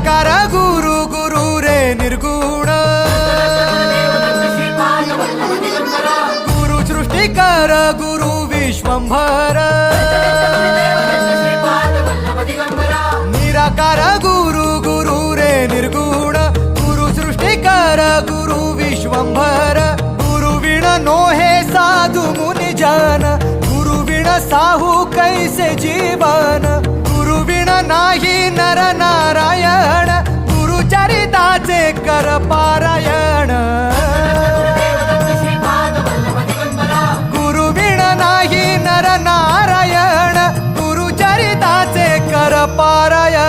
निराकार गुरु गुरु रे निर्गुण गुरु सृष्टिकर गुरु विश्वंभर निराकार गुरु गुरु रे निर्गुण गुरु सृष्टिकर गुरु विश्वंभर गुरु विण नोहे साधु मुनि जन गुरु विण साहू कैसे जीवन गुरु विण नाही नर नारायण गुरु चरिताचे कर पारायण गुरु विण नाही नर नारायण गुरु चरिताचे कर पारायण